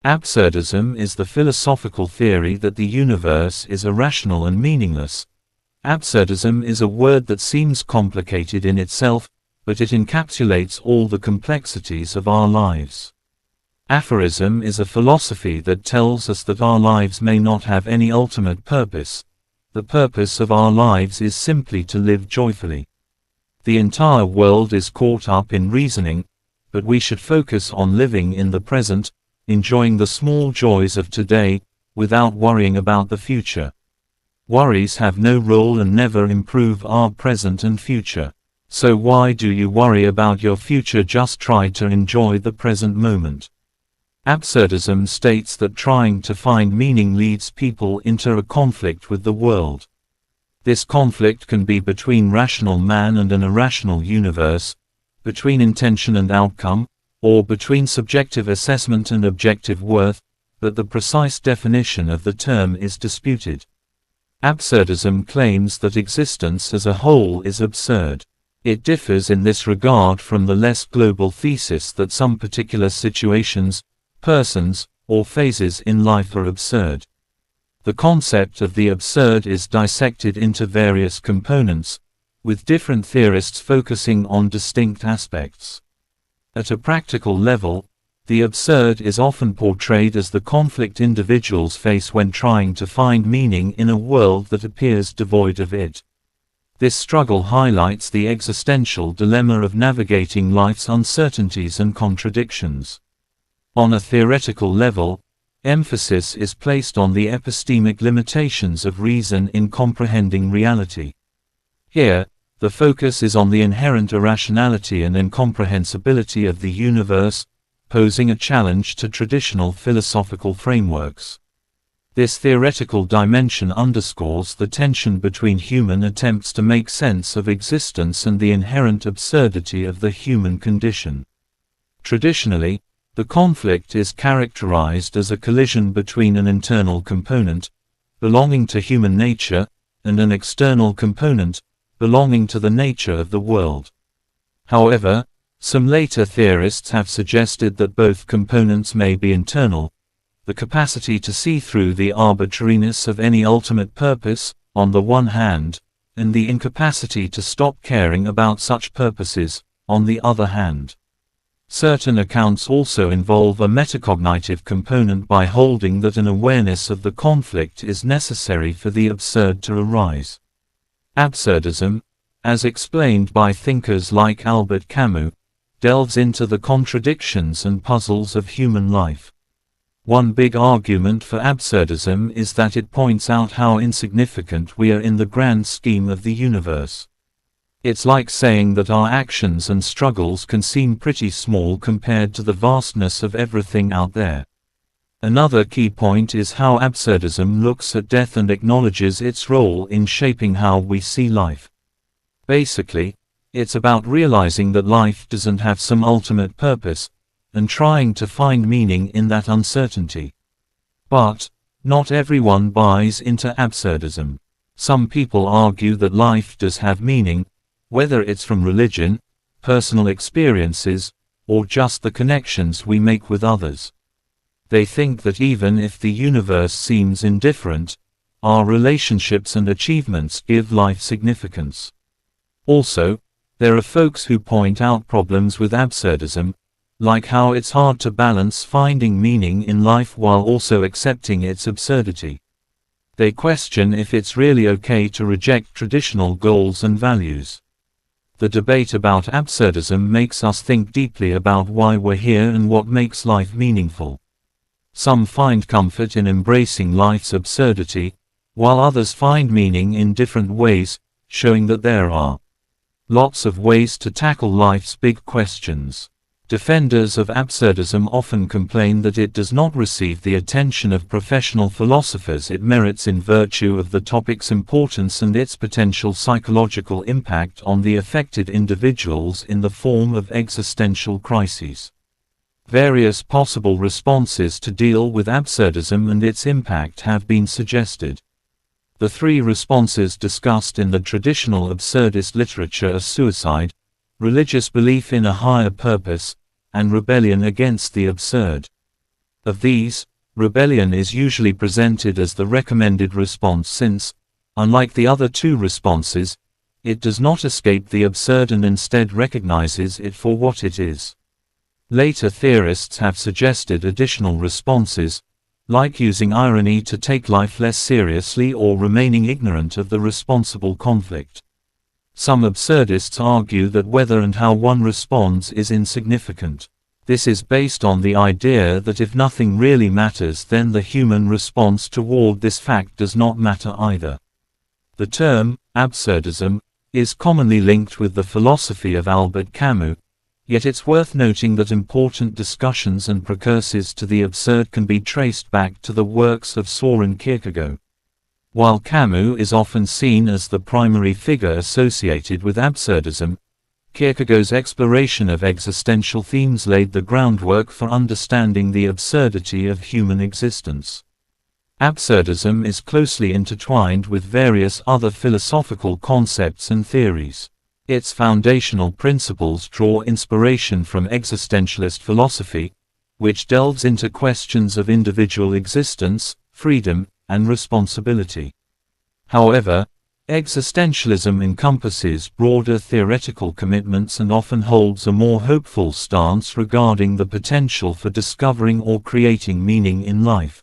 Absurdism is the philosophical theory that the universe is irrational and meaningless. Absurdism is a word that seems complicated in itself, but it encapsulates all the complexities of our lives. Aphorism is a philosophy that tells us that our lives may not have any ultimate purpose. The purpose of our lives is simply to live joyfully. The entire world is caught up in reasoning, but we should focus on living in the present, enjoying the small joys of today, without worrying about the future. Worries have no role and never improve our present and future. So why do you worry about your future? Just try to enjoy the present moment. Absurdism states that trying to find meaning leads people into a conflict with the world. This conflict can be between rational man and an irrational universe, between intention and outcome, or between subjective assessment and objective worth, but the precise definition of the term is disputed. Absurdism claims that existence as a whole is absurd. It differs in this regard from the less global thesis that some particular situations, persons, or phases in life are absurd. The concept of the absurd is dissected into various components, with different theorists focusing on distinct aspects. At a practical level, the absurd is often portrayed as the conflict individuals face when trying to find meaning in a world that appears devoid of it. This struggle highlights the existential dilemma of navigating life's uncertainties and contradictions. On a theoretical level, emphasis is placed on the epistemic limitations of reason in comprehending reality. Here, the focus is on the inherent irrationality and incomprehensibility of the universe, posing a challenge to traditional philosophical frameworks. This theoretical dimension underscores the tension between human attempts to make sense of existence and the inherent absurdity of the human condition. Traditionally, the conflict is characterized as a collision between an internal component, belonging to human nature, and an external component, belonging to the nature of the world. However, some later theorists have suggested that both components may be internal, the capacity to see through the arbitrariness of any ultimate purpose, on the one hand, and the incapacity to stop caring about such purposes, on the other hand. Certain accounts also involve a metacognitive component by holding that an awareness of the conflict is necessary for the absurd to arise. Absurdism, as explained by thinkers like Albert Camus, delves into the contradictions and puzzles of human life. One big argument for absurdism is that it points out how insignificant we are in the grand scheme of the universe. It's like saying that our actions and struggles can seem pretty small compared to the vastness of everything out there. Another key point is how absurdism looks at death and acknowledges its role in shaping how we see life. Basically, it's about realizing that life doesn't have some ultimate purpose, and trying to find meaning in that uncertainty. But, not everyone buys into absurdism. Some people argue that life does have meaning, whether it's from religion, personal experiences, or just the connections we make with others. They think that even if the universe seems indifferent, our relationships and achievements give life significance. Also, there are folks who point out problems with absurdism, like how it's hard to balance finding meaning in life while also accepting its absurdity. They question if it's really okay to reject traditional goals and values. The debate about absurdism makes us think deeply about why we're here and what makes life meaningful. Some find comfort in embracing life's absurdity, while others find meaning in different ways, showing that there are lots of ways to tackle life's big questions. Defenders of absurdism often complain that it does not receive the attention of professional philosophers it merits in virtue of the topic's importance and its potential psychological impact on the affected individuals in the form of existential crises. Various possible responses to deal with absurdism and its impact have been suggested. The three responses discussed in the traditional absurdist literature are suicide, religious belief in a higher purpose, and rebellion against the absurd. Of these, rebellion is usually presented as the recommended response since, unlike the other two responses, it does not escape the absurd and instead recognizes it for what it is. Later theorists have suggested additional responses, like using irony to take life less seriously or remaining ignorant of the responsible conflict. Some absurdists argue that whether and how one responds is insignificant. This is based on the idea that if nothing really matters, then the human response toward this fact does not matter either. The term, absurdism, is commonly linked with the philosophy of Albert Camus, yet it's worth noting that important discussions and precursors to the absurd can be traced back to the works of Søren Kierkegaard. While Camus is often seen as the primary figure associated with absurdism, Kierkegaard's exploration of existential themes laid the groundwork for understanding the absurdity of human existence. Absurdism is closely intertwined with various other philosophical concepts and theories. Its foundational principles draw inspiration from existentialist philosophy, which delves into questions of individual existence, freedom, and responsibility. However, existentialism encompasses broader theoretical commitments and often holds a more hopeful stance regarding the potential for discovering or creating meaning in life.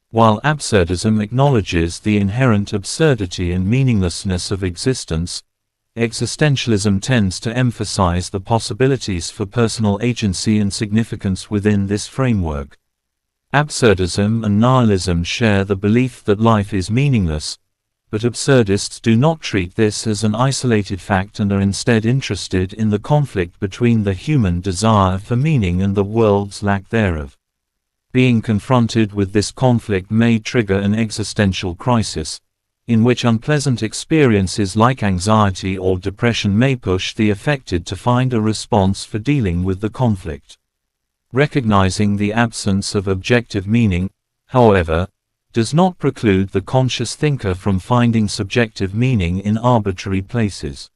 While absurdism acknowledges the inherent absurdity and meaninglessness of existence, existentialism tends to emphasize the possibilities for personal agency and significance within this framework. Absurdism and nihilism share the belief that life is meaningless, but absurdists do not treat this as an isolated fact and are instead interested in the conflict between the human desire for meaning and the world's lack thereof. Being confronted with this conflict may trigger an existential crisis, in which unpleasant experiences like anxiety or depression may push the affected to find a response for dealing with the conflict. Recognizing the absence of objective meaning, however, does not preclude the conscious thinker from finding subjective meaning in arbitrary places.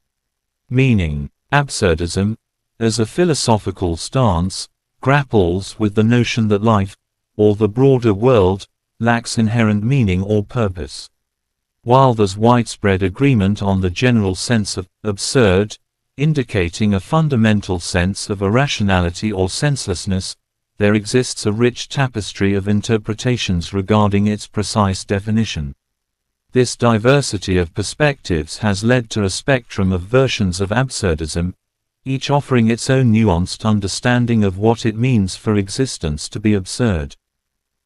Meaning. Absurdism, as a philosophical stance, grapples with the notion that life, or the broader world, lacks inherent meaning or purpose. While there's widespread agreement on the general sense of absurd, indicating a fundamental sense of irrationality or senselessness, there exists a rich tapestry of interpretations regarding its precise definition. This diversity of perspectives has led to a spectrum of versions of absurdism, each offering its own nuanced understanding of what it means for existence to be absurd.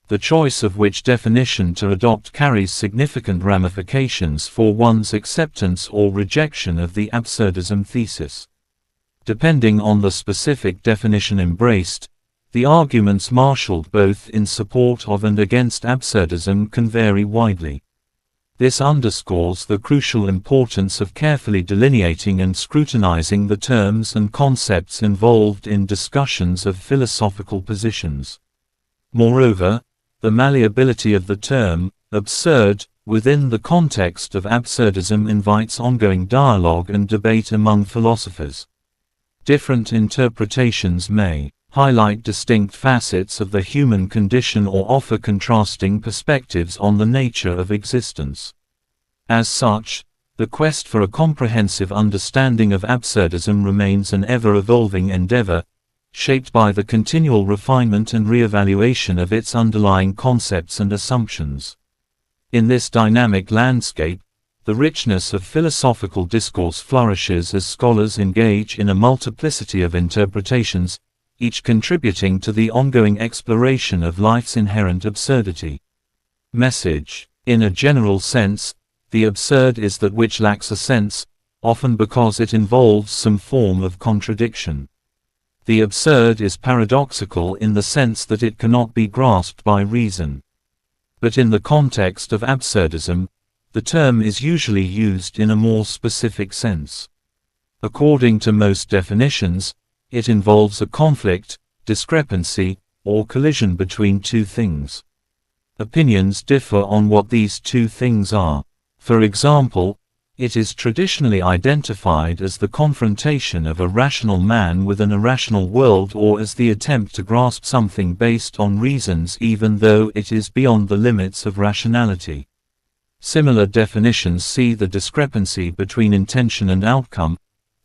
The choice of which definition to adopt carries significant ramifications for one's acceptance or rejection of the absurdism thesis. Depending on the specific definition embraced, the arguments marshaled both in support of and against absurdism can vary widely. This underscores the crucial importance of carefully delineating and scrutinizing the terms and concepts involved in discussions of philosophical positions. Moreover, the malleability of the term, absurd, within the context of absurdism invites ongoing dialogue and debate among philosophers. Different interpretations may highlight distinct facets of the human condition or offer contrasting perspectives on the nature of existence. As such, the quest for a comprehensive understanding of absurdism remains an ever-evolving endeavor, shaped by the continual refinement and re-evaluation of its underlying concepts and assumptions. In this dynamic landscape, the richness of philosophical discourse flourishes as scholars engage in a multiplicity of interpretations, each contributing to the ongoing exploration of life's inherent absurdity. Message. In a general sense, the absurd is that which lacks a sense, often because it involves some form of contradiction. The absurd is paradoxical in the sense that it cannot be grasped by reason. But in the context of absurdism, the term is usually used in a more specific sense. According to most definitions, it involves a conflict, discrepancy, or collision between two things. Opinions differ on what these two things are. For example, It is traditionally identified as the confrontation of a rational man with an irrational world, or as the attempt to grasp something based on reasons even though it is beyond the limits of rationality. Similar definitions see the discrepancy between intention and outcome,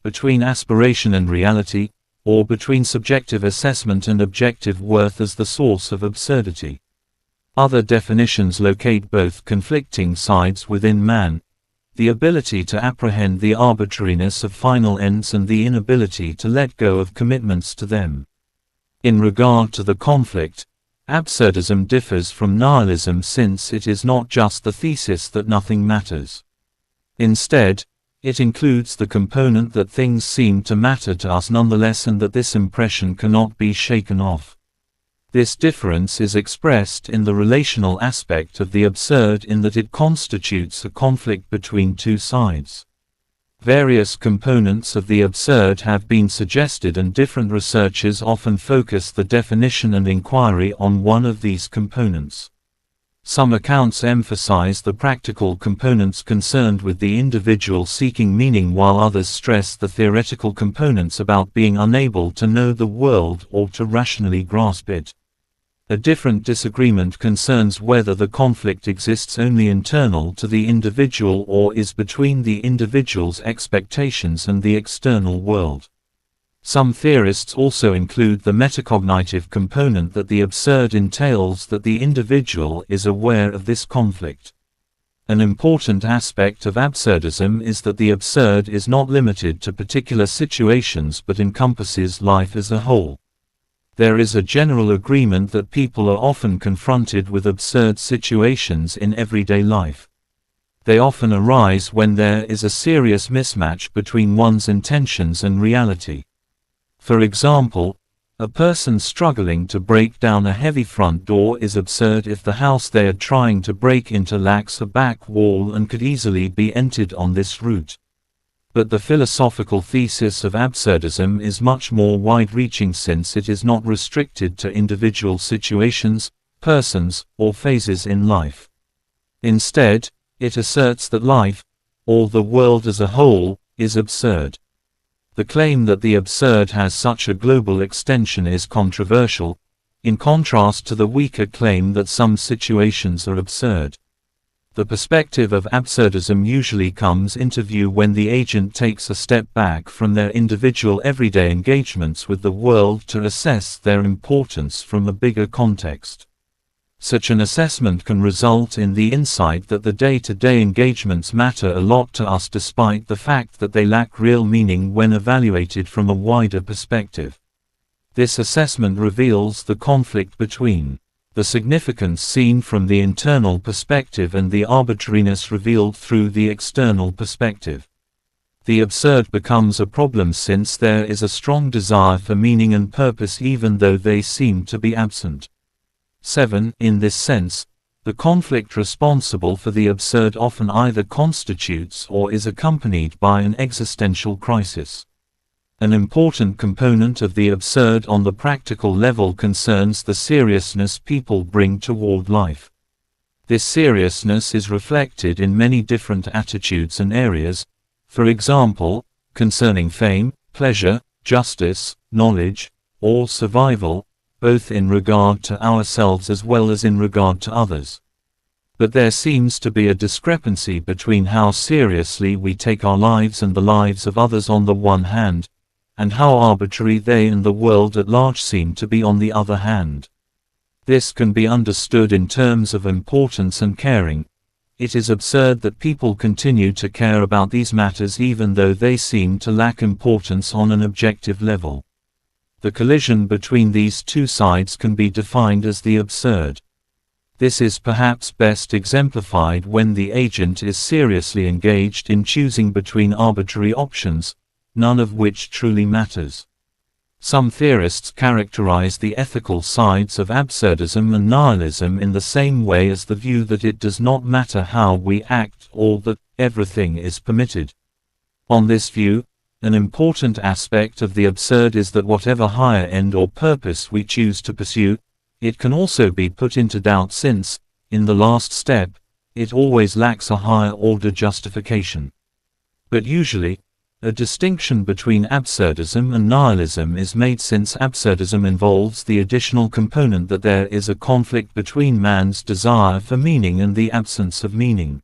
between aspiration and reality, or between subjective assessment and objective worth as the source of absurdity. Other definitions locate both conflicting sides within man: the ability to apprehend the arbitrariness of final ends and the inability to let go of commitments to them. In regard to the conflict, absurdism differs from nihilism since it is not just the thesis that nothing matters. Instead, it includes the component that things seem to matter to us nonetheless, and that this impression cannot be shaken off. This difference is expressed in the relational aspect of the absurd in that it constitutes a conflict between two sides. Various components of the absurd have been suggested, and different researchers often focus the definition and inquiry on one of these components. Some accounts emphasize the practical components concerned with the individual seeking meaning, while others stress the theoretical components about being unable to know the world or to rationally grasp it. A different disagreement concerns whether the conflict exists only internal to the individual or is between the individual's expectations and the external world. Some theorists also include the metacognitive component that the absurd entails, that the individual is aware of this conflict. An important aspect of absurdism is that the absurd is not limited to particular situations but encompasses life as a whole. There is a general agreement that people are often confronted with absurd situations in everyday life. They often arise when there is a serious mismatch between one's intentions and reality. For example, a person struggling to break down a heavy front door is absurd if the house they are trying to break into lacks a back wall and could easily be entered on this route. But the philosophical thesis of absurdism is much more wide-reaching, since it is not restricted to individual situations, persons, or phases in life. Instead, it asserts that life, or the world as a whole, is absurd. The claim that the absurd has such a global extension is controversial, in contrast to the weaker claim that some situations are absurd. The perspective of absurdism usually comes into view when the agent takes a step back from their individual everyday engagements with the world to assess their importance from a bigger context. Such an assessment can result in the insight that the day-to-day engagements matter a lot to us, despite the fact that they lack real meaning when evaluated from a wider perspective. This assessment reveals the conflict between the significance seen from the internal perspective and the arbitrariness revealed through the external perspective. The absurd becomes a problem since there is a strong desire for meaning and purpose even though they seem to be absent. 7. In this sense, the conflict responsible for the absurd often either constitutes or is accompanied by an existential crisis. An important component of the absurd on the practical level concerns the seriousness people bring toward life. This seriousness is reflected in many different attitudes and areas, for example, concerning fame, pleasure, justice, knowledge, or survival, both in regard to ourselves as well as in regard to others. But there seems to be a discrepancy between how seriously we take our lives and the lives of others on the one hand, and how arbitrary they and the world at large seem to be on the other hand. This can be understood in terms of importance and caring. It is absurd that people continue to care about these matters even though they seem to lack importance on an objective level. The collision between these two sides can be defined as the absurd. This is perhaps best exemplified when the agent is seriously engaged in choosing between arbitrary options, none of which truly matters. Some theorists characterize the ethical sides of absurdism and nihilism in the same way as the view that it does not matter how we act or that everything is permitted. On this view, an important aspect of the absurd is that whatever higher end or purpose we choose to pursue, it can also be put into doubt since, in the last step, it always lacks a higher order justification. But usually, a distinction between absurdism and nihilism is made, since absurdism involves the additional component that there is a conflict between man's desire for meaning and the absence of meaning.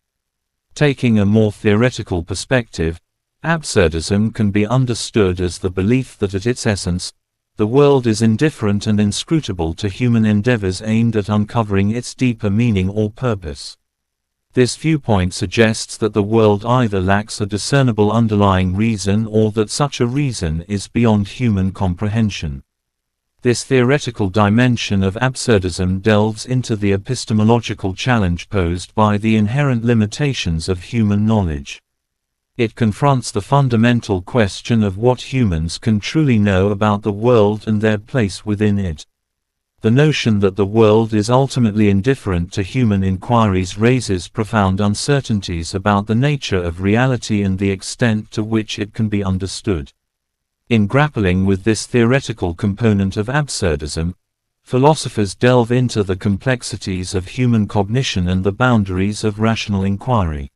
Taking a more theoretical perspective, absurdism can be understood as the belief that at its essence, the world is indifferent and inscrutable to human endeavors aimed at uncovering its deeper meaning or purpose. This viewpoint suggests that the world either lacks a discernible underlying reason or that such a reason is beyond human comprehension. This theoretical dimension of absurdism delves into the epistemological challenge posed by the inherent limitations of human knowledge. It confronts the fundamental question of what humans can truly know about the world and their place within it. The notion that the world is ultimately indifferent to human inquiries raises profound uncertainties about the nature of reality and the extent to which it can be understood. In grappling with this theoretical component of absurdism, philosophers delve into the complexities of human cognition and the boundaries of rational inquiry.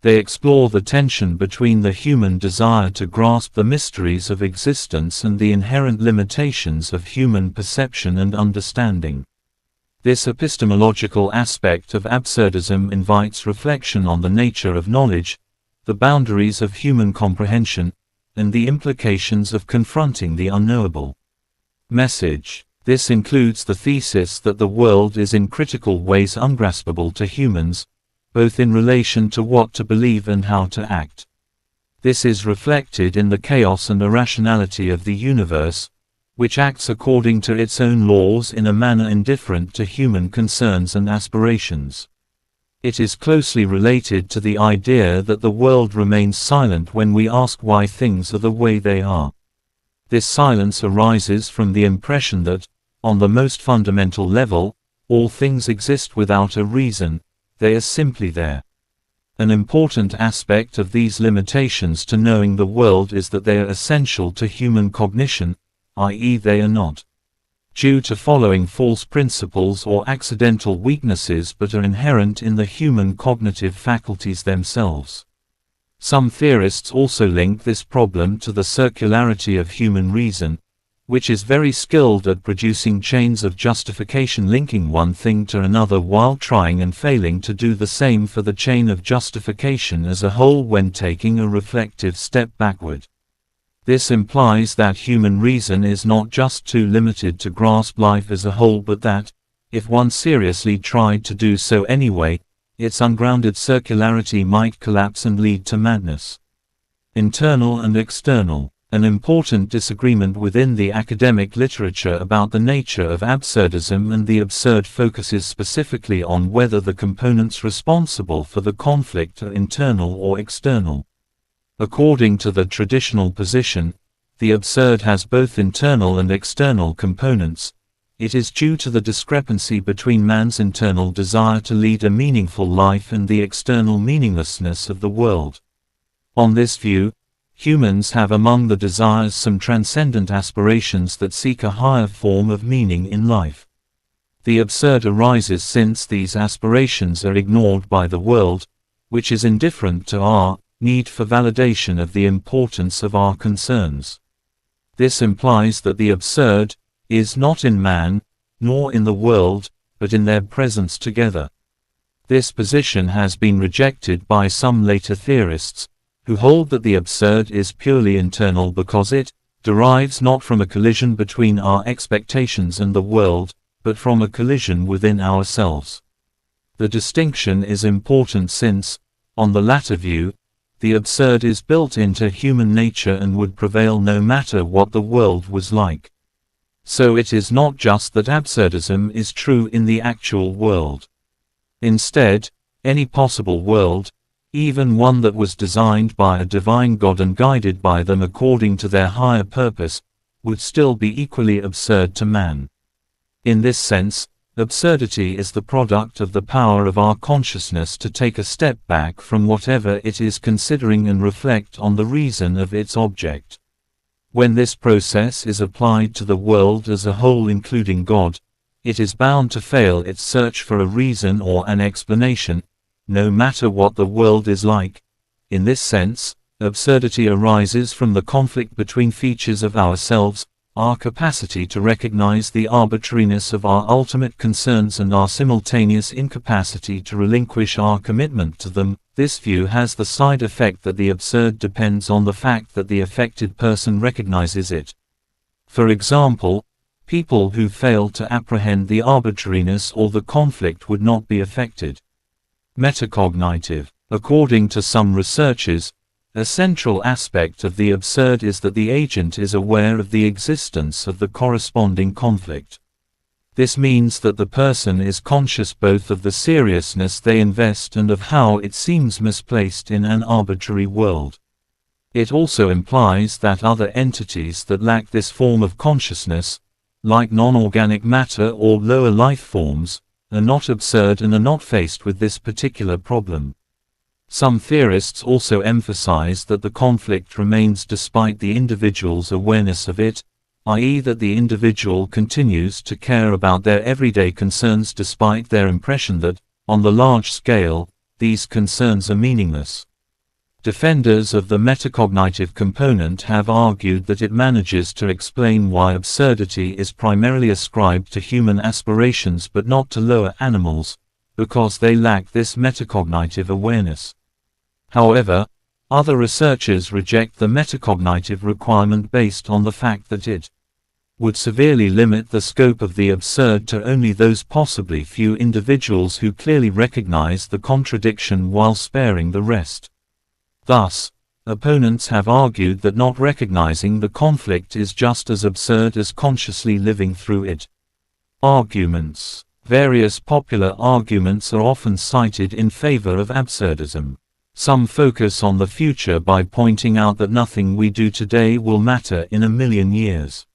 They explore the tension between the human desire to grasp the mysteries of existence and the inherent limitations of human perception and understanding. This epistemological aspect of absurdism invites reflection on the nature of knowledge, the boundaries of human comprehension, and the implications of confronting the unknowable. Message. This includes the thesis that the world is in critical ways ungraspable to humans, both in relation to what to believe and how to act. This is reflected in the chaos and irrationality of the universe, which acts according to its own laws in a manner indifferent to human concerns and aspirations. It is closely related to the idea that the world remains silent when we ask why things are the way they are. This silence arises from the impression that, on the most fundamental level, all things exist without a reason. They are simply there. An important aspect of these limitations to knowing the world is that they are essential to human cognition, i.e., they are not due to following false principles or accidental weaknesses but are inherent in the human cognitive faculties themselves. Some theorists also link this problem to the circularity of human reason, which is very skilled at producing chains of justification linking one thing to another while trying and failing to do the same for the chain of justification as a whole when taking a reflective step backward. This implies that human reason is not just too limited to grasp life as a whole, but that, if one seriously tried to do so anyway, its ungrounded circularity might collapse and lead to madness. Internal and external. An important disagreement within the academic literature about the nature of absurdism and the absurd focuses specifically on whether the components responsible for the conflict are internal or external. According to the traditional position, the absurd has both internal and external components. It is due to the discrepancy between man's internal desire to lead a meaningful life and the external meaninglessness of the world. On this view, humans have among the desires some transcendent aspirations that seek a higher form of meaning in life. The absurd arises since these aspirations are ignored by the world, which is indifferent to our need for validation of the importance of our concerns. This implies that the absurd is not in man, nor in the world, but in their presence together. This position has been rejected by some later theorists, who hold that the absurd is purely internal because it derives not from a collision between our expectations and the world, but from a collision within ourselves. The distinction is important since, on the latter view, the absurd is built into human nature and would prevail no matter what the world was like. So it is not just that absurdism is true in the actual world. Instead, any possible world, even one that was designed by a divine God and guided by them according to their higher purpose, would still be equally absurd to man. In this sense, absurdity is the product of the power of our consciousness to take a step back from whatever it is considering and reflect on the reason of its object. When this process is applied to the world as a whole including God, it is bound to fail its search for a reason or an explanation, no matter what the world is like. In this sense, Absurdity arises from the conflict between features of ourselves, our capacity to recognize the arbitrariness of our ultimate concerns and our simultaneous incapacity to relinquish our commitment to them. This view has the side effect that the absurd depends on the fact that the affected person recognizes it. For example, people who fail to apprehend the arbitrariness or the conflict would not be affected. Metacognitive. According to some researchers, a central aspect of the absurd is that the agent is aware of the existence of the corresponding conflict. This means that the person is conscious both of the seriousness they invest and of how it seems misplaced in an arbitrary world. It also implies that other entities that lack this form of consciousness, like non-organic matter or lower life forms, are not absurd and are not faced with this particular problem. Some theorists also emphasize that the conflict remains despite the individual's awareness of it, i.e. that the individual continues to care about their everyday concerns despite their impression that, on the large scale, these concerns are meaningless. Defenders of the metacognitive component have argued that it manages to explain why absurdity is primarily ascribed to human aspirations but not to lower animals, because they lack this metacognitive awareness. However, other researchers reject the metacognitive requirement based on the fact that it would severely limit the scope of the absurd to only those possibly few individuals who clearly recognize the contradiction while sparing the rest. Thus, opponents have argued that not recognizing the conflict is just as absurd as consciously living through it. Arguments. Various popular arguments are often cited in favor of absurdism. Some focus on the future by pointing out that nothing we do today will matter in a million years.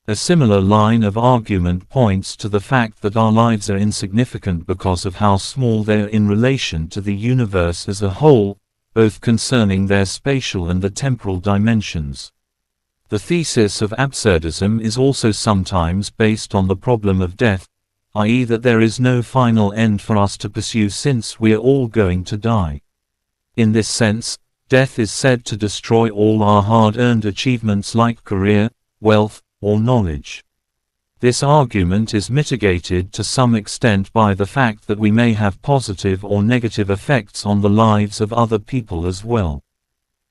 A similar line of argument points to the fact that our lives are insignificant because of how small they are in relation to the universe as a whole, both concerning their spatial and the temporal dimensions. The thesis of absurdism is also sometimes based on the problem of death, i.e. that there is no final end for us to pursue since we are all going to die. In this sense, death is said to destroy all our hard-earned achievements like career, wealth, or knowledge. This argument is mitigated to some extent by the fact that we may have positive or negative effects on the lives of other people as well.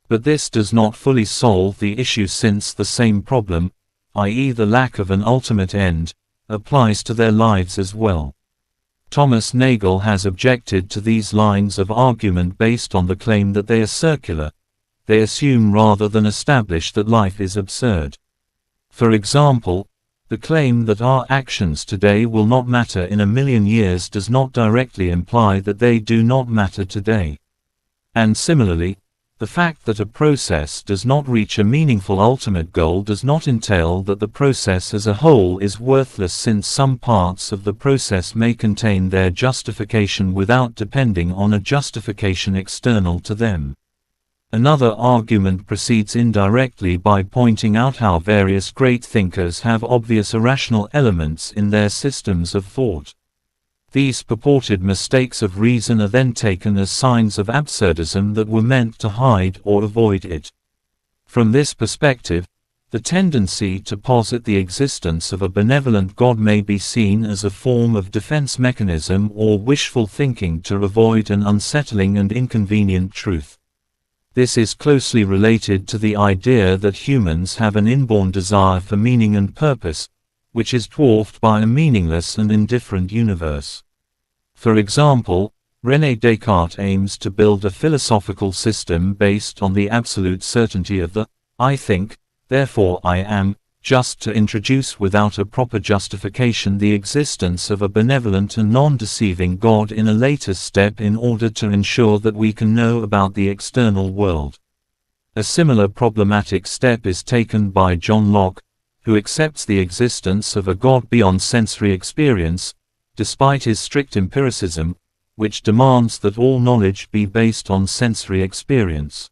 But this does not fully solve the issue since the same problem, i.e. the lack of an ultimate end, applies to their lives as well. Thomas Nagel has objected to these lines of argument based on the claim that they are circular. They assume rather than establish that life is absurd. For example, the claim that our actions today will not matter in a million years does not directly imply that they do not matter today. And similarly, the fact that a process does not reach a meaningful ultimate goal does not entail that the process as a whole is worthless, since some parts of the process may contain their justification without depending on a justification external to them. Another argument proceeds indirectly by pointing out how various great thinkers have obvious irrational elements in their systems of thought. These purported mistakes of reason are then taken as signs of absurdism that were meant to hide or avoid it. From this perspective, the tendency to posit the existence of a benevolent God may be seen as a form of defense mechanism or wishful thinking to avoid an unsettling and inconvenient truth. This is closely related to the idea that humans have an inborn desire for meaning and purpose, which is dwarfed by a meaningless and indifferent universe. For example, René Descartes aims to build a philosophical system based on the absolute certainty of the "I think, therefore I am," just to introduce without a proper justification the existence of a benevolent and non-deceiving God in a later step in order to ensure that we can know about the external world. A similar problematic step is taken by John Locke, who accepts the existence of a God beyond sensory experience, despite his strict empiricism, which demands that all knowledge be based on sensory experience.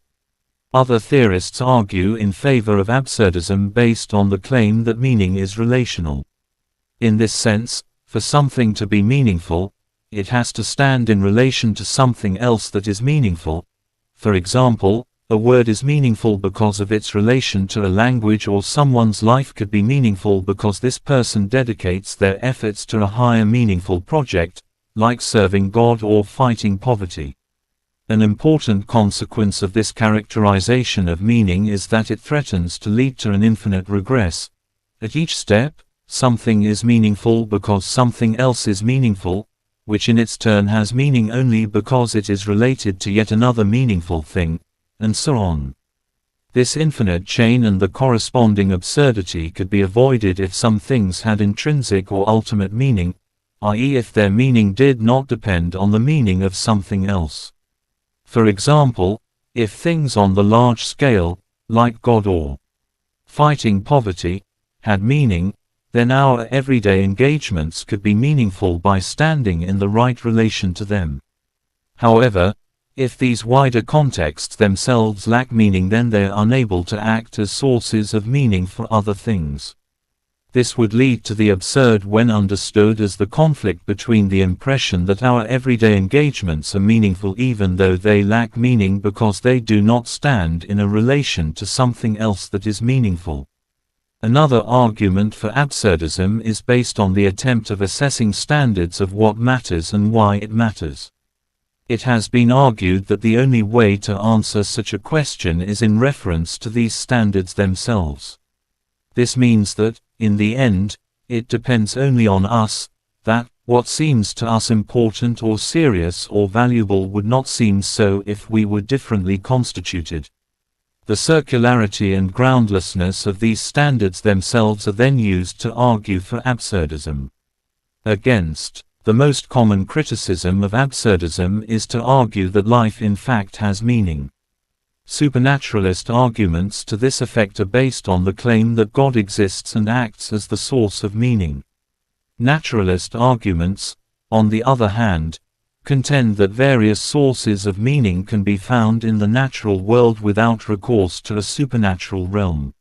Other theorists argue in favor of absurdism based on the claim that meaning is relational. In this sense, for something to be meaningful, it has to stand in relation to something else that is meaningful. For example, A word is meaningful because of its relation to a language, or someone's life could be meaningful because this person dedicates their efforts to a higher meaningful project, like serving God or fighting poverty. An important consequence of this characterization of meaning is that it threatens to lead to an infinite regress. At each step, something is meaningful because something else is meaningful, which in its turn has meaning only because it is related to yet another meaningful thing, and so on. This infinite chain and the corresponding absurdity could be avoided if some things had intrinsic or ultimate meaning, i.e., if their meaning did not depend on the meaning of something else. For example, if things on the large scale, like God or fighting poverty, had meaning, then our everyday engagements could be meaningful by standing in the right relation to them. However, if these wider contexts themselves lack meaning, then they are unable to act as sources of meaning for other things. This would lead to the absurd when understood as the conflict between the impression that our everyday engagements are meaningful even though they lack meaning because they do not stand in a relation to something else that is meaningful. Another argument for absurdism is based on the attempt of assessing standards of what matters and why it matters. It has been argued that the only way to answer such a question is in reference to these standards themselves. This means that, in the end, it depends only on us, that what seems to us important or serious or valuable would not seem so if we were differently constituted. The circularity and groundlessness of these standards themselves are then used to argue for absurdism. Against the most common criticism of absurdism is to argue that life in fact has meaning. Supernaturalist arguments to this effect are based on the claim that God exists and acts as the source of meaning. Naturalist arguments, on the other hand, contend that various sources of meaning can be found in the natural world without recourse to a supernatural realm.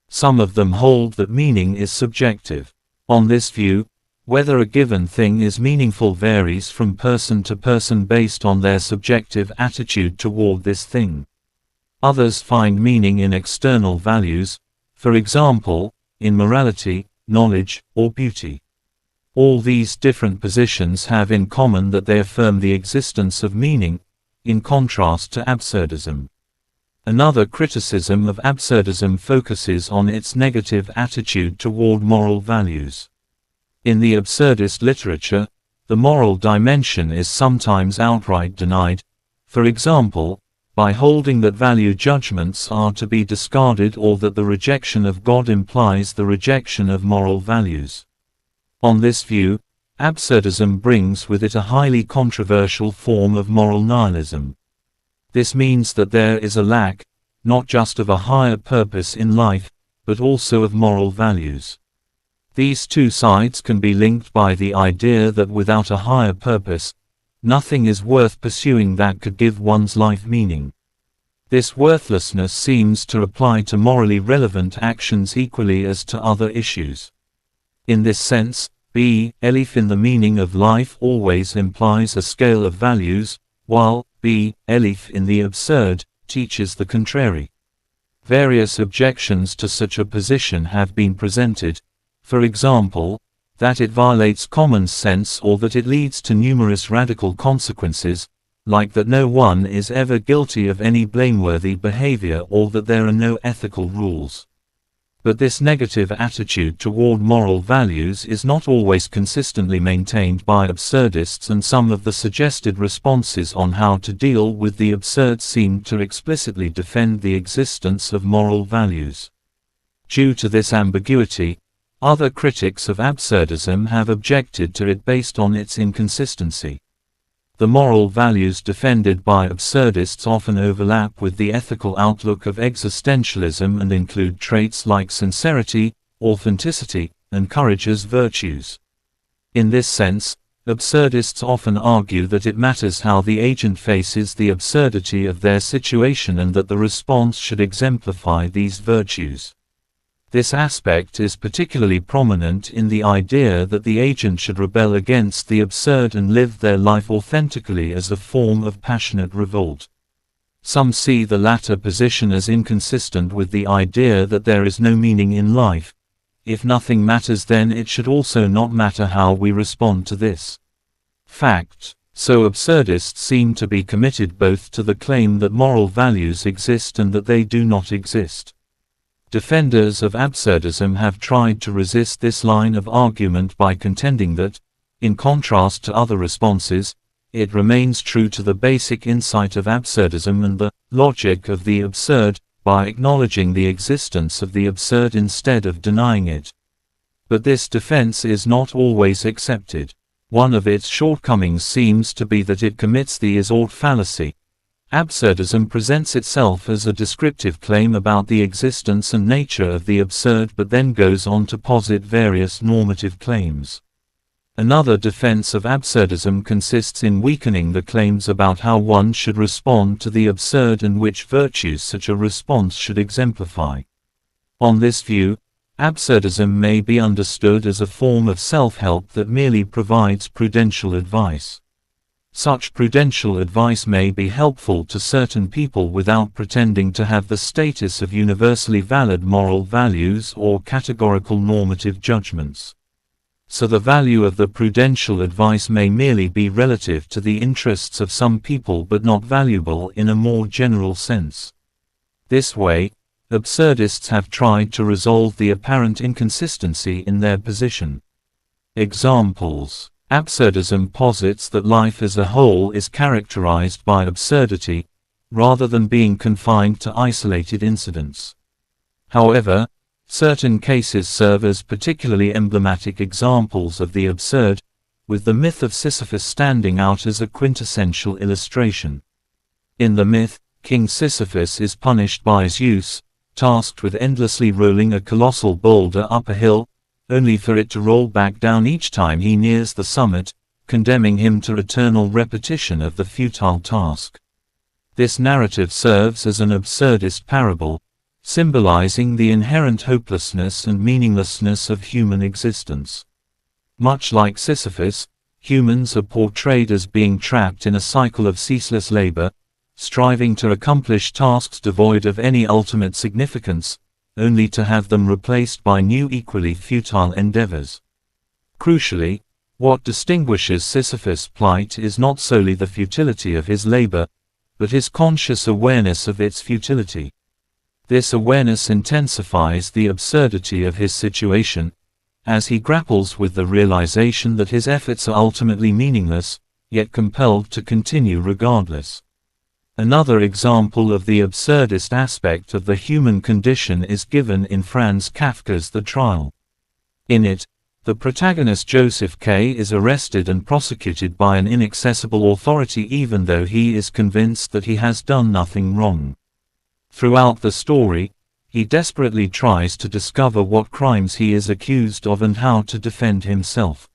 Some of them hold that meaning is subjective. On this view, whether a given thing is meaningful varies from person to person based on their subjective attitude toward this thing. Others find meaning in external values, for example, in morality, knowledge, or beauty. All these different positions have in common that they affirm the existence of meaning, in contrast to absurdism. Another criticism of absurdism focuses on its negative attitude toward moral values. In the absurdist literature, the moral dimension is sometimes outright denied, for example, by holding that value judgments are to be discarded or that the rejection of God implies the rejection of moral values. On this view, absurdism brings with it a highly controversial form of moral nihilism. This means that there is a lack, not just of a higher purpose in life, but also of moral values. These two sides can be linked by the idea that without a higher purpose, nothing is worth pursuing that could give one's life meaning. This worthlessness seems to apply to morally relevant actions equally as to other issues. In this sense, belief in the meaning of life always implies a scale of values, while belief in the absurd teaches the contrary. Various objections to such a position have been presented, for example, that it violates common sense or that it leads to numerous radical consequences, like that no one is ever guilty of any blameworthy behavior or that there are no ethical rules. But this negative attitude toward moral values is not always consistently maintained by absurdists, and some of the suggested responses on how to deal with the absurd seem to explicitly defend the existence of moral values. Due to this ambiguity, other critics of absurdism have objected to it based on its inconsistency. The moral values defended by absurdists often overlap with the ethical outlook of existentialism and include traits like sincerity, authenticity, and courage as virtues. In this sense, absurdists often argue that it matters how the agent faces the absurdity of their situation and that the response should exemplify these virtues. This aspect is particularly prominent in the idea that the agent should rebel against the absurd and live their life authentically as a form of passionate revolt. Some see the latter position as inconsistent with the idea that there is no meaning in life. If nothing matters, then it should also not matter how we respond to this fact. So absurdists seem to be committed both to the claim that moral values exist and that they do not exist. Defenders of absurdism have tried to resist this line of argument by contending that, in contrast to other responses, it remains true to the basic insight of absurdism and the logic of the absurd, by acknowledging the existence of the absurd instead of denying it. But this defense is not always accepted. One of its shortcomings seems to be that it commits the is-ought fallacy. Absurdism presents itself as a descriptive claim about the existence and nature of the absurd, but then goes on to posit various normative claims. Another defense of absurdism consists in weakening the claims about how one should respond to the absurd and which virtues such a response should exemplify. On this view, absurdism may be understood as a form of self-help that merely provides prudential advice. Such prudential advice may be helpful to certain people without pretending to have the status of universally valid moral values or categorical normative judgments. So the value of the prudential advice may merely be relative to the interests of some people but not valuable in a more general sense. This way, absurdists have tried to resolve the apparent inconsistency in their position. Examples: absurdism posits that life as a whole is characterized by absurdity, rather than being confined to isolated incidents. However, certain cases serve as particularly emblematic examples of the absurd, with the myth of Sisyphus standing out as a quintessential illustration. In the myth, King Sisyphus is punished by Zeus, tasked with endlessly rolling a colossal boulder up a hill, only for it to roll back down each time he nears the summit, condemning him to eternal repetition of the futile task. This narrative serves as an absurdist parable, symbolizing the inherent hopelessness and meaninglessness of human existence. Much like Sisyphus, humans are portrayed as being trapped in a cycle of ceaseless labor, striving to accomplish tasks devoid of any ultimate significance, only to have them replaced by new equally futile endeavors. Crucially, what distinguishes Sisyphus' plight is not solely the futility of his labor, but his conscious awareness of its futility. This awareness intensifies the absurdity of his situation, as he grapples with the realization that his efforts are ultimately meaningless, yet compelled to continue regardless. Another example of the absurdist aspect of the human condition is given in Franz Kafka's The Trial. In it, the protagonist Joseph K. is arrested and prosecuted by an inaccessible authority even though he is convinced that he has done nothing wrong. Throughout the story, he desperately tries to discover what crimes he is accused of and how to defend himself.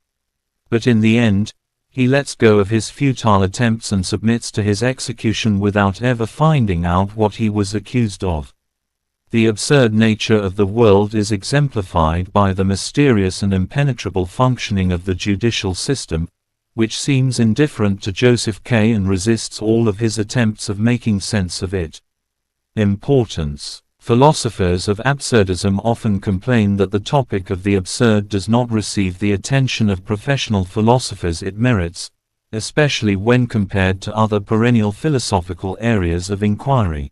But in the end, he lets go of his futile attempts and submits to his execution without ever finding out what he was accused of. The absurd nature of the world is exemplified by the mysterious and impenetrable functioning of the judicial system, which seems indifferent to Joseph K. and resists all of his attempts of making sense of it. Importance. Philosophers of absurdism often complain that the topic of the absurd does not receive the attention of professional philosophers it merits, especially when compared to other perennial philosophical areas of inquiry.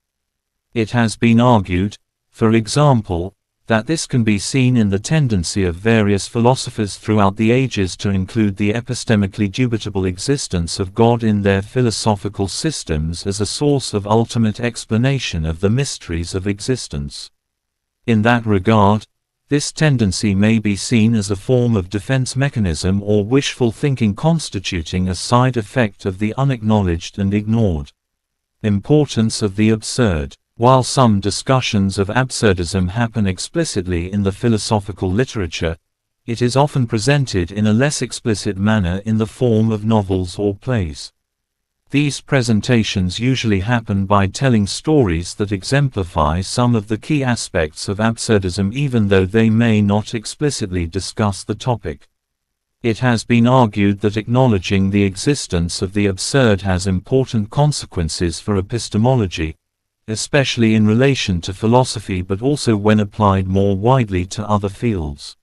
It has been argued, for example, that this can be seen in the tendency of various philosophers throughout the ages to include the epistemically dubitable existence of God in their philosophical systems as a source of ultimate explanation of the mysteries of existence. In that regard, this tendency may be seen as a form of defense mechanism or wishful thinking constituting a side effect of the unacknowledged and ignored. Importance of the absurd. While some discussions of absurdism happen explicitly in the philosophical literature, it is often presented in a less explicit manner in the form of novels or plays. These presentations usually happen by telling stories that exemplify some of the key aspects of absurdism even though they may not explicitly discuss the topic. It has been argued that acknowledging the existence of the absurd has important consequences for epistemology, especially in relation to philosophy but also when applied more widely to other fields.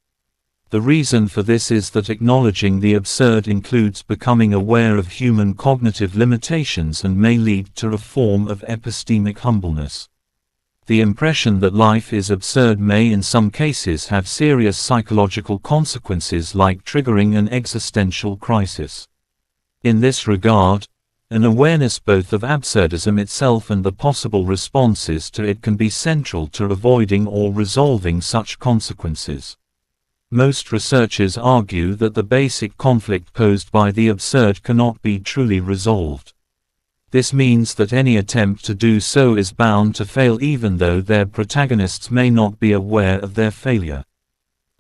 The reason for this is that acknowledging the absurd includes becoming aware of human cognitive limitations and may lead to a form of epistemic humbleness. The impression that life is absurd may in some cases have serious psychological consequences like triggering an existential crisis. In this regard, an awareness both of absurdism itself and the possible responses to it can be central to avoiding or resolving such consequences. Most researchers argue that the basic conflict posed by the absurd cannot be truly resolved. This means that any attempt to do so is bound to fail even though their protagonists may not be aware of their failure.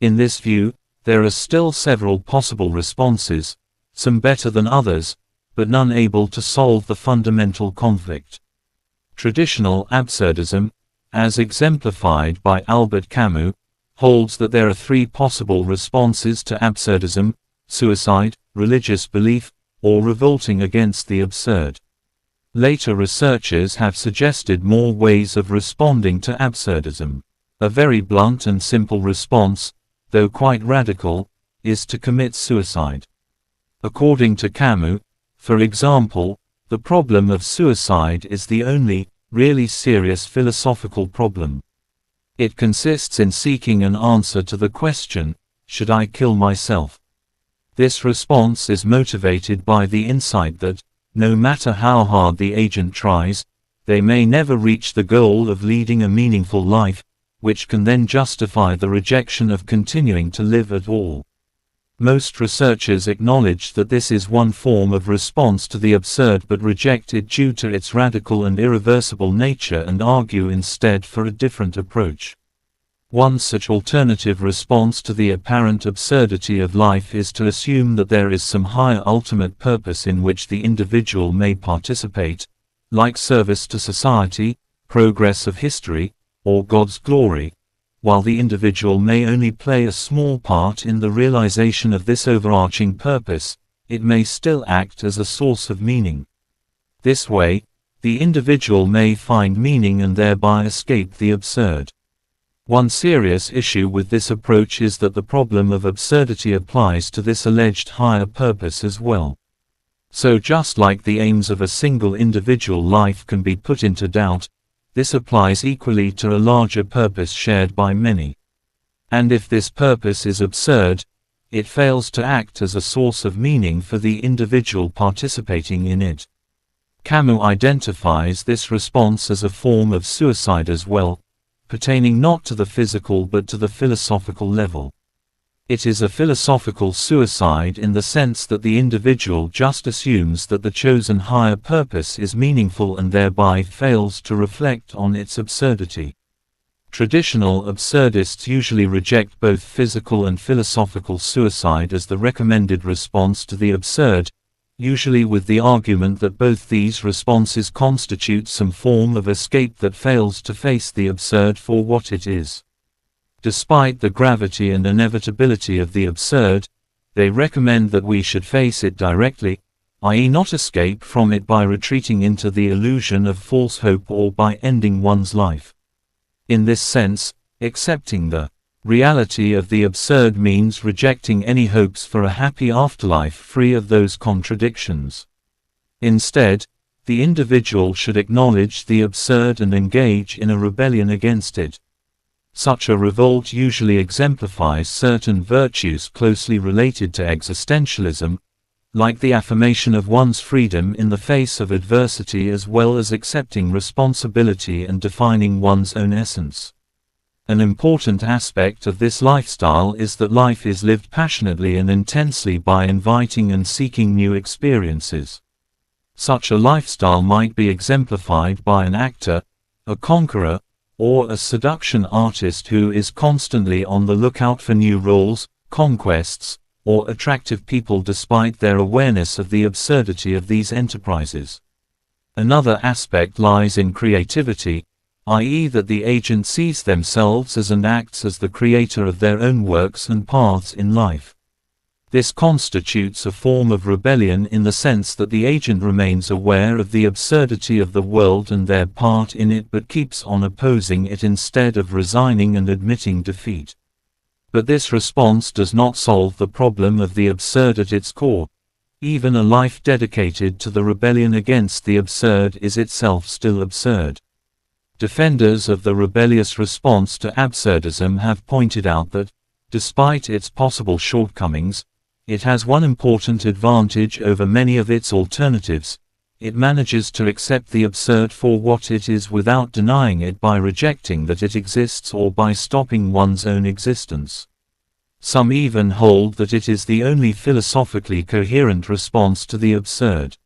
In this view, there are still several possible responses, some better than others, but none able to solve the fundamental conflict. Traditional absurdism, as exemplified by Albert Camus, holds that there are three possible responses to absurdism: suicide, religious belief, or revolting against the absurd. Later researchers have suggested more ways of responding to absurdism. A very blunt and simple response, though quite radical, is to commit suicide. According to Camus, for example, the problem of suicide is the only, really serious philosophical problem. It consists in seeking an answer to the question, should I kill myself? This response is motivated by the insight that, no matter how hard the agent tries, they may never reach the goal of leading a meaningful life, which can then justify the rejection of continuing to live at all. Most researchers acknowledge that this is one form of response to the absurd but reject it due to its radical and irreversible nature and argue instead for a different approach. One such alternative response to the apparent absurdity of life is to assume that there is some higher ultimate purpose in which the individual may participate, like service to society, progress of history, or God's glory. While the individual may only play a small part in the realization of this overarching purpose, it may still act as a source of meaning. This way, the individual may find meaning and thereby escape the absurd. One serious issue with this approach is that the problem of absurdity applies to this alleged higher purpose as well. So just like the aims of a single individual life can be put into doubt, this applies equally to a larger purpose shared by many. And if this purpose is absurd, it fails to act as a source of meaning for the individual participating in it. Camus identifies this response as a form of suicide as well, pertaining not to the physical but to the philosophical level. It is a philosophical suicide in the sense that the individual just assumes that the chosen higher purpose is meaningful and thereby fails to reflect on its absurdity. Traditional absurdists usually reject both physical and philosophical suicide as the recommended response to the absurd, usually with the argument that both these responses constitute some form of escape that fails to face the absurd for what it is. Despite the gravity and inevitability of the absurd, they recommend that we should face it directly, i.e. not escape from it by retreating into the illusion of false hope or by ending one's life. In this sense, accepting the reality of the absurd means rejecting any hopes for a happy afterlife free of those contradictions. Instead, the individual should acknowledge the absurd and engage in a rebellion against it. Such a revolt usually exemplifies certain virtues closely related to existentialism, like the affirmation of one's freedom in the face of adversity as well as accepting responsibility and defining one's own essence. An important aspect of this lifestyle is that life is lived passionately and intensely by inviting and seeking new experiences. Such a lifestyle might be exemplified by an actor, a conqueror, or a seduction artist who is constantly on the lookout for new roles, conquests, or attractive people despite their awareness of the absurdity of these enterprises. Another aspect lies in creativity, i.e. that the agent sees themselves as and acts as the creator of their own works and paths in life. This constitutes a form of rebellion in the sense that the agent remains aware of the absurdity of the world and their part in it but keeps on opposing it instead of resigning and admitting defeat. But this response does not solve the problem of the absurd at its core. Even a life dedicated to the rebellion against the absurd is itself still absurd. Defenders of the rebellious response to absurdism have pointed out that, despite its possible shortcomings, it has one important advantage over many of its alternatives: it manages to accept the absurd for what it is without denying it by rejecting that it exists or by stopping one's own existence. Some even hold that it is the only philosophically coherent response to the absurd.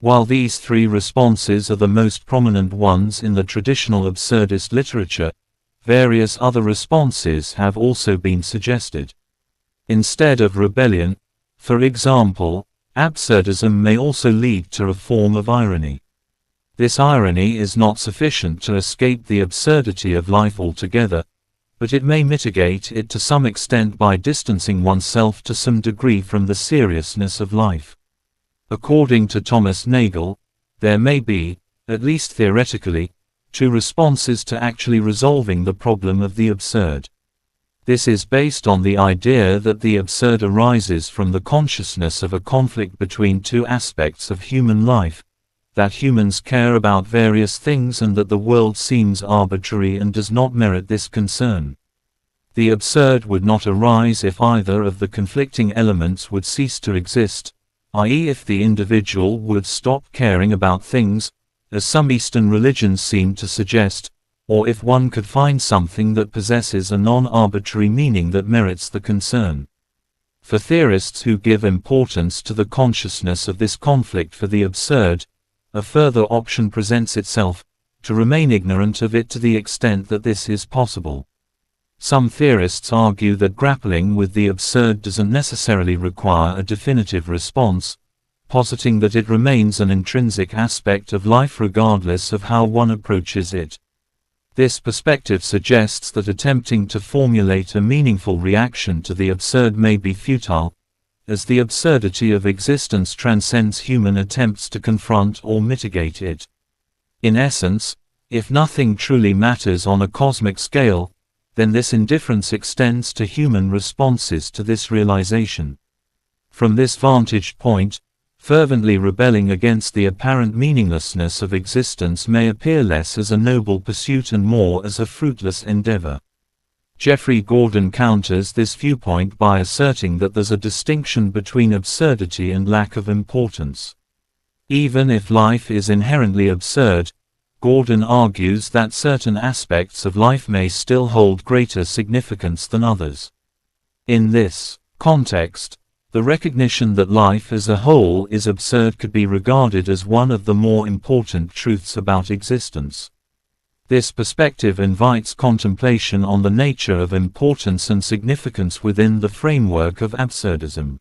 While these three responses are the most prominent ones in the traditional absurdist literature, various other responses have also been suggested. Instead of rebellion, for example, absurdism may also lead to a form of irony. This irony is not sufficient to escape the absurdity of life altogether, but it may mitigate it to some extent by distancing oneself to some degree from the seriousness of life. According to Thomas Nagel, there may be, at least theoretically, two responses to actually resolving the problem of the absurd. This is based on the idea that the absurd arises from the consciousness of a conflict between two aspects of human life, that humans care about various things and that the world seems arbitrary and does not merit this concern. The absurd would not arise if either of the conflicting elements would cease to exist, i.e., if the individual would stop caring about things, as some Eastern religions seem to suggest, or if one could find something that possesses a non-arbitrary meaning that merits the concern. For theorists who give importance to the consciousness of this conflict for the absurd, a further option presents itself: to remain ignorant of it to the extent that this is possible. Some theorists argue that grappling with the absurd doesn't necessarily require a definitive response, positing that it remains an intrinsic aspect of life regardless of how one approaches it. This perspective suggests that attempting to formulate a meaningful reaction to the absurd may be futile, as the absurdity of existence transcends human attempts to confront or mitigate it. In essence, if nothing truly matters on a cosmic scale, then this indifference extends to human responses to this realization. From this vantage point, fervently rebelling against the apparent meaninglessness of existence may appear less as a noble pursuit and more as a fruitless endeavor. Jeffrey Gordon counters this viewpoint by asserting that there's a distinction between absurdity and lack of importance. Even if life is inherently absurd, Gordon argues that certain aspects of life may still hold greater significance than others. In this context, the recognition that life as a whole is absurd could be regarded as one of the more important truths about existence. This perspective invites contemplation on the nature of importance and significance within the framework of absurdism.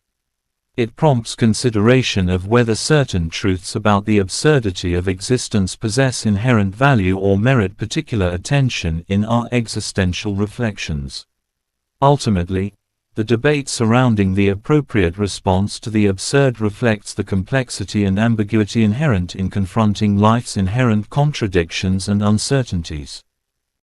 It prompts consideration of whether certain truths about the absurdity of existence possess inherent value or merit particular attention in our existential reflections. Ultimately, the debate surrounding the appropriate response to the absurd reflects the complexity and ambiguity inherent in confronting life's inherent contradictions and uncertainties.